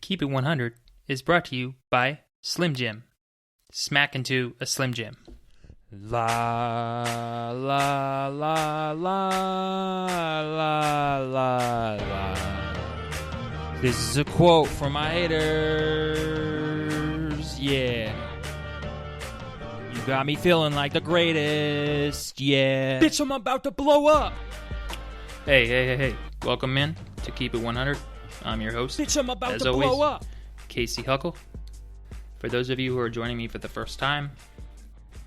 Keep It 100 is brought to you by Slim Jim. Smack into a Slim Jim. La la la la la la la. This is a quote from my haters. Yeah. You got me feeling like the greatest. Yeah. Bitch, I'm about to blow up. Hey. Welcome in to Keep It 100. I'm your host. Bitch, I'm about as to always, blow up. Casey Huckle. For those of you who are joining me for the first time,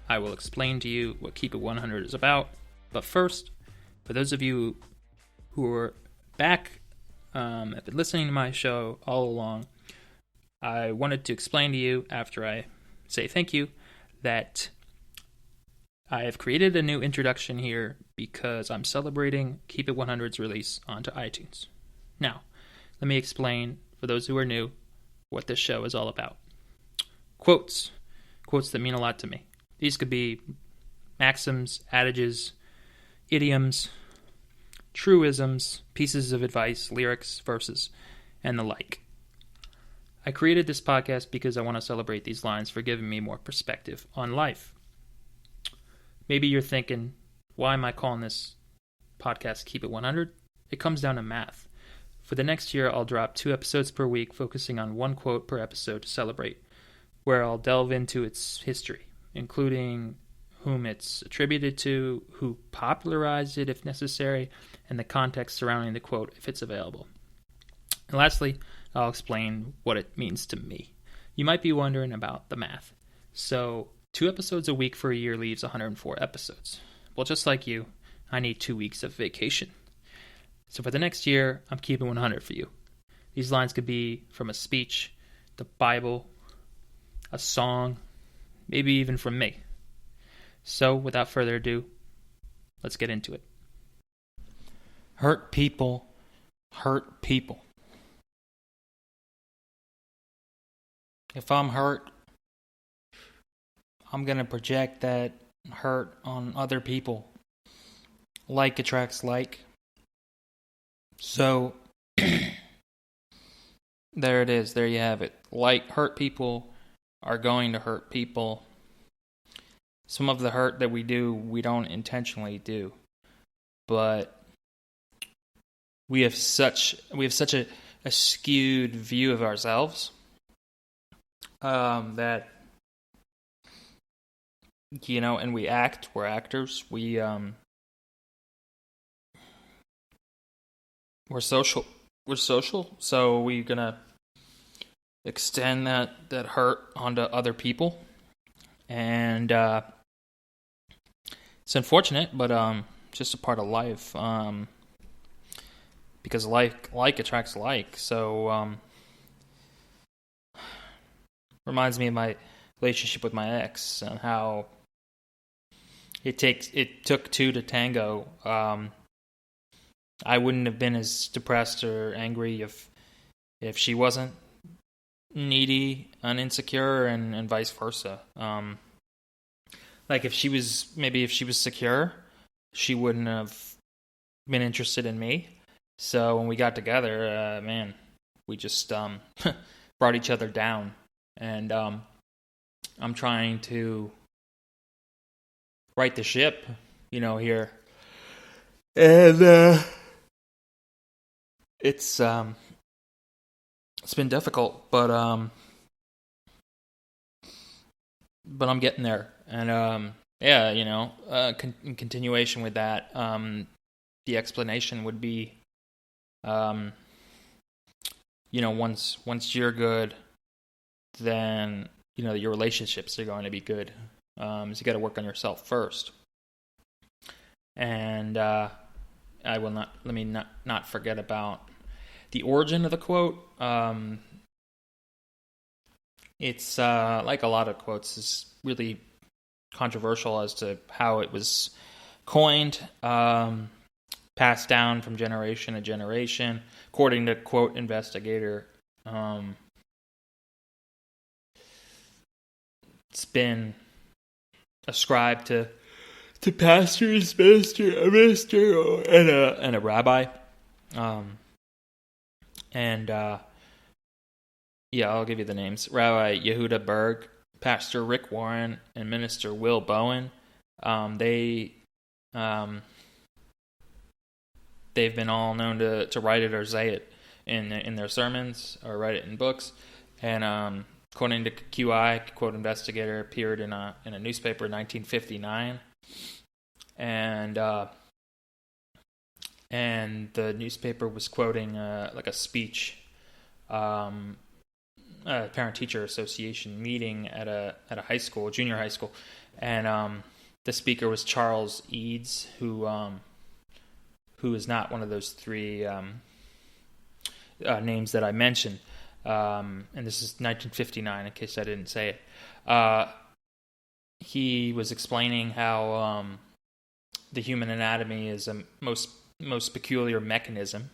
I will explain to you what Keep It 100 is about. But first, for those of you who are back, have been listening to my show all along, I wanted to explain to you, after I say thank you, that I have created a new introduction here because I'm celebrating Keep It 100's release onto iTunes. Now, let me explain, for those who are new, what this show is all about. Quotes that mean a lot to me. These could be maxims, adages, idioms, truisms, pieces of advice, lyrics, verses, and the like. I created this podcast because I want to celebrate these lines for giving me more perspective on life. Maybe you're thinking, why am I calling this podcast Keep It 100? It comes down to math. For the next year, I'll drop 2 episodes per week, focusing on one quote per episode to celebrate, where I'll delve into its history, including whom it's attributed to, who popularized it if necessary, and the context surrounding the quote if it's available. And lastly, I'll explain what it means to me. You might be wondering about the math. So, 2 episodes a week for a year leaves 104 episodes. Well, just like you, I need 2 weeks of vacation. So for the next year, I'm keeping 100 for you. These lines could be from a speech, the Bible, a song, maybe even from me. So, without further ado, let's get into it. Hurt people hurt people. If I'm hurt, I'm going to project that hurt on other people. Like attracts like. So, there it is. There you have it. Like hurt people are going to hurt people. Some of the hurt that we do, we don't intentionally do. But we have such a skewed view of ourselves that, you know, and we're actors, we're social, so we're gonna extend that hurt onto other people, and it's unfortunate, but just a part of life, because like attracts like. So reminds me of my relationship with my ex and how it took 2 to tango. I wouldn't have been as depressed or angry if she wasn't needy and insecure, and vice versa. Like if she was secure, she wouldn't have been interested in me. So when we got together, man, we just brought each other down. And I'm trying to right the ship, here. And it's been difficult, but I'm getting there. And in continuation with that, the explanation would be, once you're good, then your relationships are going to be good. So you got to work on yourself first. And let me not forget about the origin of the quote. It's like a lot of quotes, is really controversial as to how it was coined, passed down from generation to generation. According to quote investigator, it's been ascribed to pastors, a minister, and a rabbi, and Yeah, I'll give you the names. Rabbi Yehuda Berg, Pastor Rick Warren, and Minister Will Bowen. They they've been all known to write it or say it in their sermons or write it in books. And according to QI, quote investigator, appeared in a newspaper in 1959, and the newspaper was quoting like a speech, a parent-teacher association meeting at a high school, junior high school, and the speaker was Charles Eads, who is not one of those three names that I mentioned. And this is 1959, in case I didn't say it. He was explaining how the human anatomy is a most peculiar mechanism.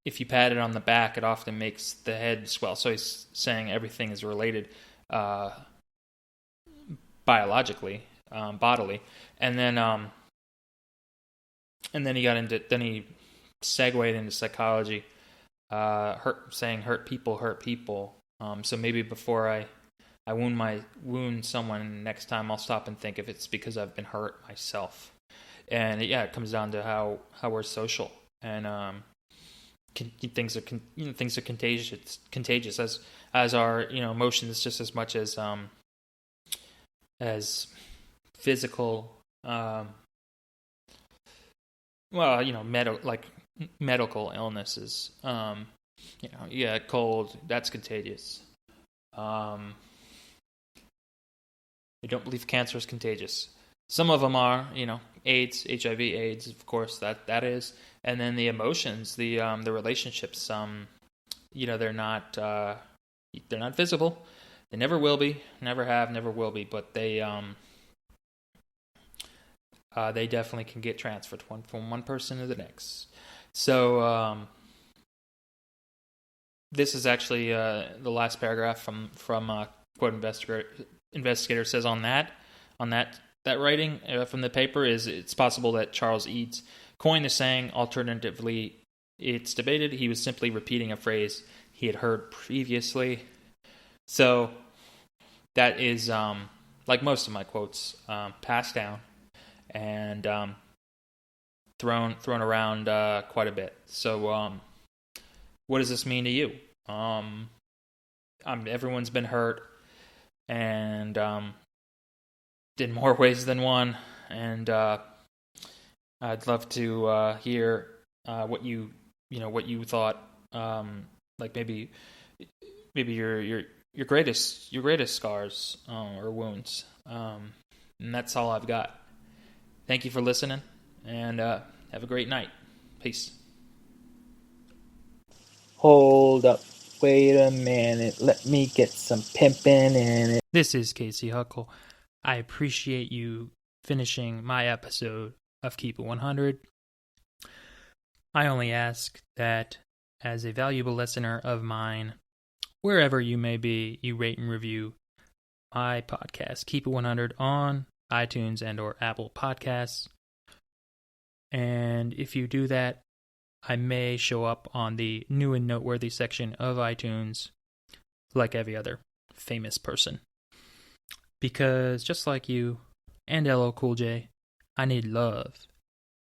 If you pat it on the back, it often makes the head swell. So he's saying everything is related biologically, bodily, and then he segued into psychology, saying hurt people. So maybe before I wound someone next time, I'll stop and think if it's because I've been hurt myself. And it comes down to how we're social, and things are contagious as our emotions, just as much as physical. Medical illnesses. Cold, that's contagious. I don't believe cancer is contagious. Some of them are, AIDS, HIV, AIDS, of course, that is. And then the emotions, the relationships, they're not visible. They never will be, never have, never will be, but they definitely can get transferred from one person to the next. So this is actually the last paragraph from quote investigator says on that writing from the paper is it's possible that Charles Eads coined the saying. Alternatively, it's debated he was simply repeating a phrase he had heard previously. So that is like most of my quotes, passed down and thrown around quite a bit. So what does this mean to you? Everyone's been hurt, and in more ways than one. And I'd love to hear what you thought. Like maybe your greatest scars or wounds. And that's all I've got. Thank you for listening, and have a great night. Peace. Hold up. Wait a minute. Let me get some pimping in it. This is Casey Huckle. I appreciate you finishing my episode of Keep It 100. I only ask that, as a valuable listener of mine, wherever you may be, you rate and review my podcast, Keep It 100, on iTunes and or Apple Podcasts. And if you do that, I may show up on the new and noteworthy section of iTunes like every other famous person. Because just like you and LL Cool J, I need love.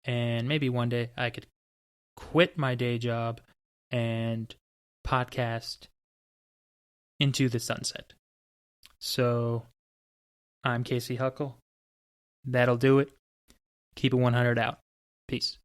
And maybe one day I could quit my day job and podcast into the sunset. So, I'm Casey Huckle. That'll do it. Keep it 100 out. Peace.